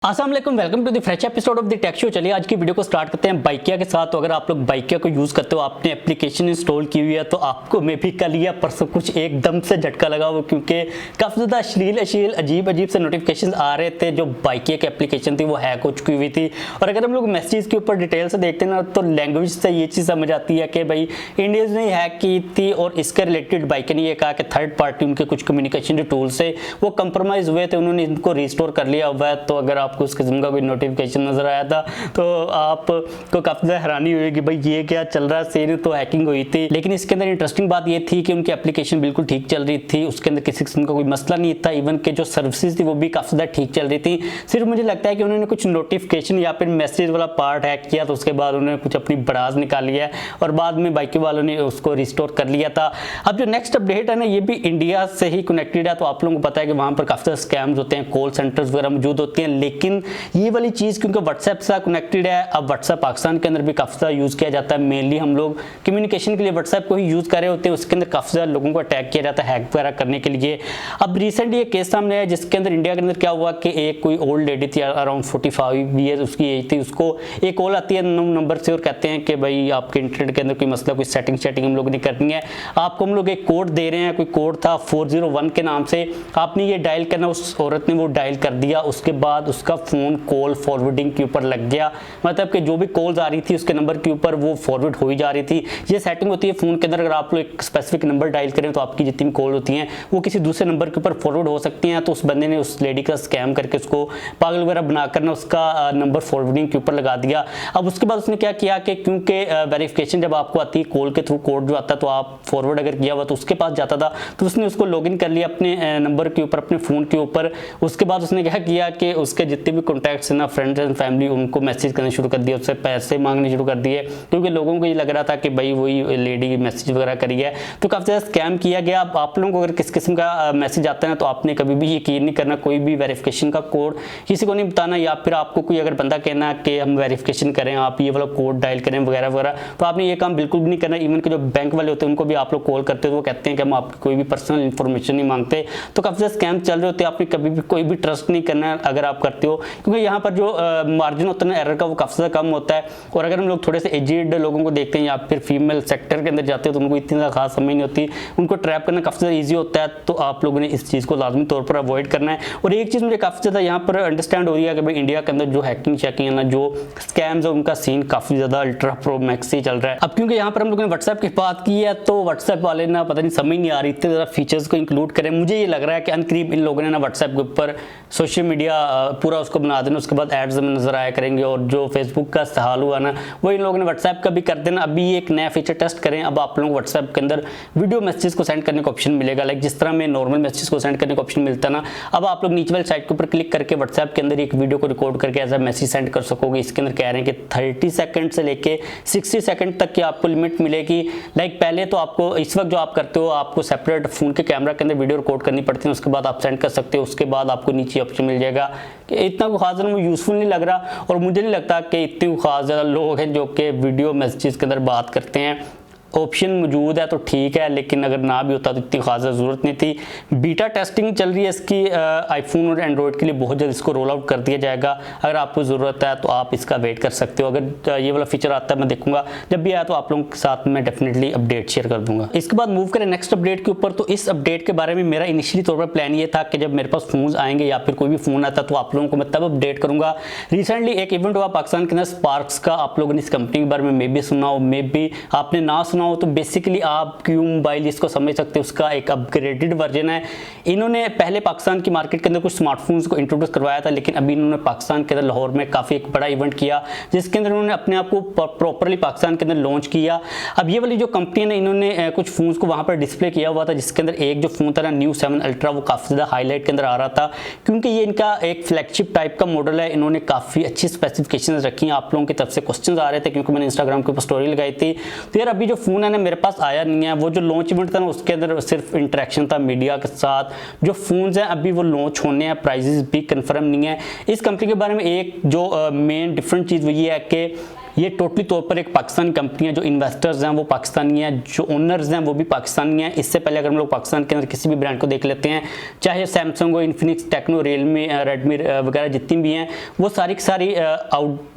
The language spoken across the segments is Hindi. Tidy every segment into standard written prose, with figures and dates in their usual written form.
अस्सलाम वालेकुम, welcome to the fresh episode of the tech show. चलिए आज की वीडियो को स्टार्ट करते हैं बाइकिया के साथ। तो अगर आप लोग बाइकिया को यूज़ करते हो, आपने एप्लीकेशन इंस्टॉल की हुई है, तो आपको मैं भी कल या परसों कुछ एकदम से झटका लगा हो, क्योंकि काफ़ी ज़्यादा अश्लील अजीब से नोटिफिकेशन आ रहे थे। जो बाइकिया की एप्लीकेशन थी वो हैक हो चुकी हुई थी। और अगर हम लोग मैसेज के ऊपर डिटेल से देखते हैं ना, तो लैंग्वेज से ये चीज़ समझ आती है कि भाई इंडियंस ने हैक की थी और इसके रिलेटेड बाइकिया ने ये कहा कि थर्ड पार्टी उनके कुछ कम्युनिकेशन जो टूल्स है वो कंप्रोमाइज़ हुए थे, उन्होंने इनको रिस्टोर कर लिया हुआ है। तो अगर आपको उस किस्म का कोई नोटिफिकेशन नजर आया था तो आपको काफी ज्यादा हैरानी हुई कि भाई ये क्या चल रहा है, सेल तो हैकिंग हुई थी। लेकिन इसके अंदर इंटरेस्टिंग बात ये थी कि उनकी एप्लीकेशन बिल्कुल ठीक चल रही थी, उसके अंदर किसी किस्म का कोई मसला नहीं था। इवन के जो सर्विसेज थी वो भी काफी ज्यादा ठीक चल रही थी। सिर्फ मुझे लगता है कि उन्होंने कुछ नोटिफिकेशन या फिर मैसेज वाला पार्ट हैक किया, तो उसके बाद उन्होंने कुछ अपनी बड़ास निकाली है और बाद में बाइक वालों ने उसको रिस्टोर कर लिया था। अब जो नेक्स्ट अपडेट है ना, ये भी इंडिया से ही कनेक्टेड है। तो आप लोगों को पता है कि वहां पर काफी सारे स्कैम्स होते हैं, कॉल सेंटर्स वगैरह मौजूद होते हैं। लेकिन ये वाली चीज क्योंकि व्हाट्सएप से कनेक्टेड है, अब व्हाट्सएप पाकिस्तान के अंदर भी काफी ज्यादा यूज किया जाता है। मेनली हम लोग कम्युनिकेशन के लिए व्हाट्सएप को ही यूज कर रहे होते हैं, उसके अंदर काफी ज्यादा लोगों को अटैक किया जाता है हैक वगैरह करने के लिए। अब रिसेंटली एक केस सामने आया जिसके अंदर इंडिया के अंदर क्या हुआ कि एक कोई ओल्ड लेडी थी, अराउंड 45 ईयर उसकी एज थी। उसको एक कॉल आती है नंबर से और कहते हैं कि भाई आपके इंटरनेट के अंदर कोई मसला, कोई सेटिंग हम लोग ने करनी है, आपको हम लोग एक कोड दे रहे हैं। कोई कोड था 401 के नाम से, आपने ये डायल करना। उस औरत ने वो डायल कर दिया, उसके बाद उसका फोन कॉल फॉरवर्डिंग के ऊपर लग गया। मतलब कि जो भी कॉल्स आ रही थी उसके नंबर के ऊपर वो फॉरवर्ड हो ही जा रही थी। ये सेटिंग होती है फोन के अंदर, अगर आप लोग एक स्पेसिफिक नंबर डायल करें तो आपकी जितनी कॉल होती हैं वो किसी दूसरे नंबर के ऊपर फॉरवर्ड हो सकती हैं। तो उस बंदे ने उस लेडी का स्कैम करके उसको पागल वगैरह बना कर ना उसका नंबर फॉरवर्डिंग के ऊपर लगा दिया। अब उसके बाद उसने क्या किया कि क्योंकि वेरिफिकेशन जब आपको आती है कॉल के थ्रू, कोड जो आता है तो आप फॉरवर्ड अगर किया हुआ तो उसके पास जाता था, तो उसने उसको लॉगिन कर लिया अपने नंबर के ऊपर, अपने फोन के ऊपर। उसके बाद उसने क्या किया कि उसके जितने भी कॉन्टैक्ट्स हैं ना, फ्रेंड्स एंड फैमिली, उनको मैसेज करना शुरू कर दिया, उससे पैसे मांगने शुरू कर दिए, क्योंकि लोगों को ये लग रहा था कि भाई वही लेडी मैसेज वगैरह करी है। तो काफ़ी ज़्यादा स्कैम किया गया। अब आप लोगों को अगर किस किस्म का मैसेज आता है ना, तो आपने कभी भी यकीन नहीं करना, कोई भी वेरिफिकेशन का कोड किसी को नहीं बताना, या फिर आपको कोई अगर बंदा कहना कि हम वेरिफिकेशन करें, आप ये वाला कोड डायल करें वगैरह वगैरह, तो आपने ये काम बिल्कुल भी नहीं करना। इवन के जो बैंक वाले होते हैं उनको भी आप लोग कॉल करते हो तो वो कहते हैं कि हम आपकी कोई भी पर्सनल इन्फॉर्मेशन नहीं मांगते। तो काफ़ी ज़्यादा स्कैम चल रहे होते हैं, आपने कभी भी कोई भी ट्रस्ट नहीं करना अगर आप करते हो, क्योंकि यहाँ पर जो मार्जिन होता है ना एरर का, वो काफ़ी ज़्यादा कम होता है। और अगर हम लोग थोड़े से एजेड लोगों को देखते हैं या फिर फीमेल सेक्टर के अंदर जाते हैं तो उनको इतनी ज़्यादा खास समझ नहीं होती, उनको ट्रैप करना काफ़ी ज़्यादा ईजी होता है। तो आप लोगों ने इस चीज़ को लाजमी तौर पर अवॉइड करना है। और एक चीज़ मुझे काफ़ी ज़्यादा यहाँ पर अंडरस्टैंड हो रही है कि भाई इंडिया के अंदर जो हैकिंग चेकिंग है ना, जो स्कैम्स है, उनका सीन काफ़ी ज़्यादा अल्ट्रा प्रो मैक्स ही चल रहा है। अब क्योंकि यहाँ पर हम लोगों ने व्हाट्सएप की बात की है, तो व्हाट्सएप वाले ना पता नहीं समझ नहीं आ रही इतने ज़्यादा फीचर्स को इंक्लूड करें। मुझे ये लग रहा है कि अनकरीब इन लोगों ने ना व्हाट्सएप के ऊपर सोशल मीडिया पूरा उसको बना देना, उसके बाद एड्स में नजर आया करेंगे। और जो फेसबुक का हाल हुआ ना, वो इन लोगों ने व्हाट्सएप का भी कर देना। अभी एक नया फीचर टेस्ट करें। अब आप लोगों को व्हाट्सएप के अंदर वीडियो मैसेज को सेंड करने का ऑप्शन मिलेगा, लाइक जिस तरह में नॉर्मल मैसेज को सेंड करने का ऑप्शन मिलता है ना, अब आप लोग नीचे वाली साइड के ऊपर क्लिक करके व्हाट्सएप के अंदर एक वीडियो को रिकॉर्ड करके एज अ मैसेज सेंड कर सकोगे। इसके अंदर कह रहे हैं कि 30 सेकंड से लेके 60 सेकंड तक की आपको लिमिट मिलेगी। लाइक पहले तो आपको इस वक्त जो आप करते हो, आपको सेपरेट फोन के कैमरा के अंदर वीडियो रिकॉर्ड करनी पड़ती है, उसके बाद आप सेंड कर सकते हो। उसके बाद आपको नीचे ऑप्शन मिल जाएगा कि इतना कोई खास मुझे यूजफुल नहीं लग रहा, और मुझे नहीं लगता कि इतने खास ज़्यादा लोग हैं जो कि वीडियो मैसेजेस के अंदर बात करते हैं। ऑप्शन मौजूद है तो ठीक है, लेकिन अगर ना भी होता तो इतनी खास ज़रूरत नहीं थी। बीटा टेस्टिंग चल रही है इसकी आईफोन और एंड्रॉयड के लिए, बहुत जल्द इसको रोल आउट कर दिया जाएगा। अगर आपको ज़रूरत है तो आप इसका वेट कर सकते हो। अगर ये वाला फीचर आता है मैं देखूंगा, जब भी आया तो आप लोगों के साथ मैं डेफिनेटली अपडेट शेयर कर दूंगा। इसके बाद मूव करें नेक्स्ट अपडेट के ऊपर। तो इस अपडेट के बारे में मेरा इनिशियली तौर पर प्लान ये था कि जब मेरे पास फोन आएंगे या फिर कोई भी फ़ोन आता तो आप लोगों को मैं तब अपडेट करूँगा। रिसेंटली एक इवेंट हुआ पाकिस्तान के अंदर स्पार्क्स का, आप लोगों ने इस कंपनी के बारे में मे भी सुना हो, मे भी आपने ना सुना हो। तो बेसिकली आप क्यू मोबाइल इसको समझ सकते हो, उसका एक अपग्रेडेड वर्जन है। इन्होंने पहले पाकिस्तान की मार्केट के अंदर कुछ स्मार्टफोन्स को इंट्रोड्यूस करवाया था, लेकिन अभी इन्होंने पाकिस्तान के अंदर लाहौर में काफ़ी एक बड़ा इवेंट किया जिसके अंदर उन्होंने अपने आप को प्रॉपरली पाकिस्तान के अंदर लॉन्च किया। अब ये वाली जो कंपनी है इन्होंने कुछ फोन्स को वहाँ पर डिस्प्ले किया हुआ था, जिसके अंदर एक जो फोन था ना न्यू 7 अल्ट्रा, वो काफ़ी ज़्यादा हाईलाइट के अंदर आ रहा था, क्योंकि ये इनका एक फ्लैगशिप टाइप का मॉडल है। इन्होंने काफ़ी अच्छी स्पेसिफिकेशन रखी हैं। आप लोगों की तरफ से क्वेश्चन आ रहे थे क्योंकि मैंने इंस्टाग्राम के ऊपर स्टोरी लगाई थी। तो यार अभी जो फोन है ना मेरे पास आया नहीं है। वो जो लॉन्च इवेंट था ना उसके अंदर सिर्फ इंटरेक्शन था मीडिया के साथ। जो फोन्स हैं अभी वो लॉन्च होने हैं, प्राइजेस भी कंफर्म नहीं है। इस कंपनी के बारे में एक जो मेन डिफरेंट चीज़ वो ये है कि ये टोटली तौर पर एक पाकिस्तानी कंपनी है, जो इन्वेस्टर्स हैं वो पाकिस्तानी हैं, जो ओनर्स हैं वो भी पाकिस्तानी हैं। इससे पहले अगर हम लोग पाकिस्तान के अंदर किसी भी ब्रांड को देख लेते हैं, चाहे सैमसंग हो, इन्फिनिक्स, टेक्नो, रियलमी, रेडमी वगैरह जितनी भी हैं, वो सारी की सारी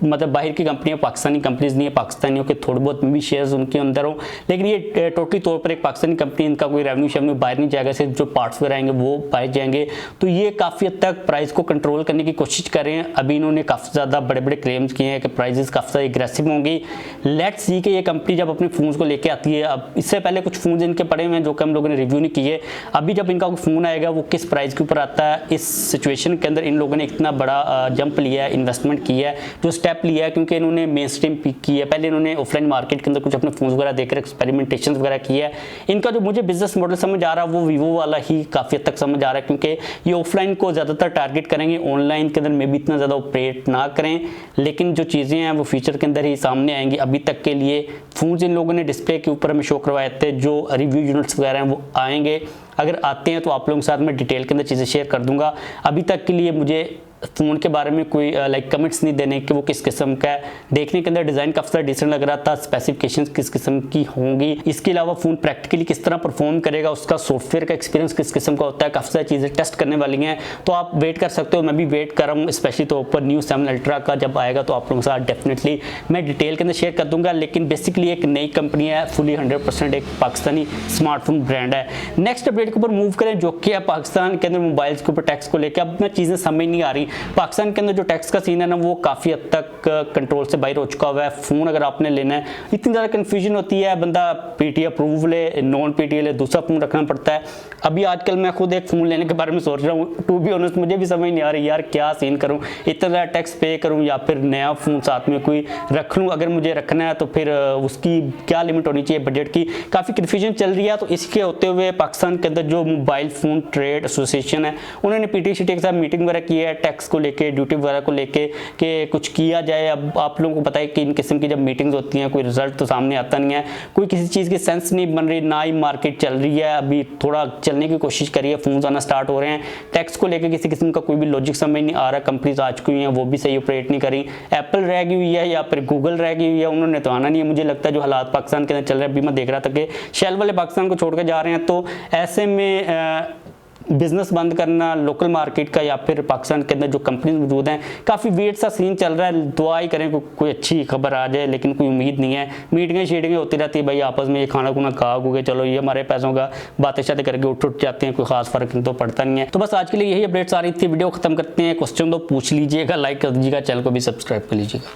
मतलब बाहर की कंपनियां, पाकिस्तानी कंपनीज नहीं है। पाकिस्तानियों के थोड़े बहुत भी शेयर्स उनके अंदर हो, लेकिन ये टोटली तौर पर एक पाकिस्तानी कंपनी, इनका कोई रेवेन्यू बाहर नहीं जाएगा, सिर्फ जो पार्ट्स वगैरह आएंगे वो बाहर जाएंगे। तो ये काफ़ी हद तक प्राइस को कंट्रोल करने की कोशिश कर रहे हैं। अभी इन्होंने काफ़ी ज़्यादा बड़े बड़े क्लेम्स किए हैं कि प्राइसेस काफ़ी ज़्यादा एग्रेसिव होंगी। लेट्स सी कि ये कंपनी जब अपने फ़ोन्स को लेके आती है, अब इससे पहले कुछ फ़ोन इनके पड़े हुए हैं जो कि हम लोगों ने रिव्यू नहीं किए। अभी जब इनका कोई फ़ोन आएगा वो किस प्राइस के ऊपर आता है, इस सिचुएशन के अंदर इन लोगों ने इतना बड़ा जंप लिया है, इन्वेस्टमेंट किया है, जो स्टेप लिया है, क्योंकि इन्होंने मेन स्ट्रीम पिक की है। पहले इन्होंने ऑफलाइन मार्केट के अंदर कुछ अपने फ़ोन वगैरह देकर एक्सपेरिमेंटेशन वगैरह किया है। इनका जो मुझे बिजनेस मॉडल समझ आ रहा है वो वीवो वाला ही काफ़ी हद तक समझ आ रहा है, क्योंकि ये ऑफलाइन को ज़्यादातर टारगेट करेंगे, ऑनलाइन के अंदर में भी इतना ज़्यादा ऑपरेट ना करें, लेकिन जो चीज़ें हैं वो फ्यूचर के अंदर ही सामने आएंगी। अभी तक के लिए फ़ोन्स इन लोगों ने डिस्प्ले के ऊपर हमें शो करवाए थे, जो रिव्यू यूनिट्स वगैरह हैं वो आएंगे। अगर आते हैं तो आप लोगों के साथ मैं डिटेल के अंदर चीज़ें शेयर कर दूंगा। अभी तक के लिए मुझे फ़ोन के बारे में कोई कमेंट्स नहीं देने कि वो किस किस्म का है। देखने के अंदर डिज़ाइन काफ़ी ज़्यादा डिसेंट लग रहा था, स्पेसिफिकेशंस किस किस्म की होंगी, इसके अलावा फ़ोन प्रैक्टिकली किस तरह परफॉर्म करेगा, उसका सॉफ्टवेयर का एक्सपीरियंस किस किस्म का होता है, काफ़ी सारी चीज़ें टेस्ट करने वाली हैं। तो आप वेट कर सकते हो, मैं भी वेट कर रहा हूँ, स्पेशली तो ऊपर न्यू 7 अल्ट्रा का जब आएगा तो आप लोगों के साथ डेफिनेटली मैं डिटेल के अंदर शेयर कर दूंगा। लेकिन बेसिकली एक नई कंपनी है, फुली 100% एक पाकिस्तानी स्मार्टफोन ब्रांड है। नेक्स्ट अपडेट के ऊपर मूव करें, जो कि है पाकिस्तान के अंदर मोबाइल्स के ऊपर टैक्स को लेकर। अब मैं चीज़ें समझ नहीं आ रही, पाकिस्तान के अंदर जो टैक्स का सीन है ना वो काफ़ी हद तक कंट्रोल से बाहर हो चुका हुआ है। फ़ोन अगर आपने लेना है, इतनी ज़्यादा कन्फ्यूजन होती है, बंदा पीटी अप्रूव ले, नॉन पीटी ले, दूसरा फ़ोन रखना पड़ता है। अभी आजकल मैं खुद एक फ़ोन लेने के बारे में सोच रहा हूँ, टू बी ऑनेस्ट मुझे भी समझ नहीं आ रही यार क्या सीन करूँ, इतना ज़्यादा टैक्स पे करूँ या फिर नया फ़ोन साथ में कोई रख लूँ। अगर मुझे रखना है तो फिर उसकी क्या लिमिट होनी चाहिए बजट की, काफ़ी कन्फ्यूजन चल रही है। तो इसके होते हुए पाकिस्तान के अंदर जो मोबाइल फ़ोन ट्रेड एसोसिएशन है, उन्होंने पीटीसीटी के साथ मीटिंग वगैरह की है, टैक्स को लेके, ड्यूटी वगैरह को लेके कि कुछ किया जाए। अब आप लोगों को पता है कि इन किस्म की जब मीटिंग्स होती हैं कोई रिजल्ट तो सामने आता नहीं है, कोई किसी चीज़ की सेंस नहीं बन रही, ना ही मार्केट चल रही है। अभी थोड़ा चलने की कोशिश करिए, फोन आना स्टार्ट हो रहे हैं, टैक्स को लेकर किसी किस्म का कोई भी लॉजिक समझ नहीं आ रहा। कंपनीज आ चुकी हैं वो भी सही ऑपरेट नहीं करी, एप्पल रह गई हुई है या फिर गूगल रह गई हुई है, उन्होंने तो आना नहीं है। मुझे लगता है जो हालात पाकिस्तान के अंदर चल रहे हैं, अभी मैं देख रहा था कि शेल वाले पाकिस्तान को छोड़ के जा रहे हैं, तो ऐसे में बिजनेस बंद करना लोकल मार्केट का या फिर पाकिस्तान के अंदर जो कंपनीज मौजूद हैं, काफ़ी वेट सा सीन चल रहा है। दुआ ही करें कोई अच्छी खबर आ जाए, लेकिन कोई उम्मीद नहीं है। मीटिंगें शीटिंगें होती रहती है भाई आपस में, ये खाना खुना खा गए चलो ये हमारे पैसों का बातें शातें करके उठ जाते हैं, कोई खास फर्क तो पड़ता नहीं है। तो बस आज के लिए यही अपडेट्स आ रही थी, वीडियो खत्म करते हैं। क्वेश्चन तो पूछ लीजिएगा, लाइक कर दीजिएगा, चैनल को भी सब्सक्राइब कर लीजिएगा।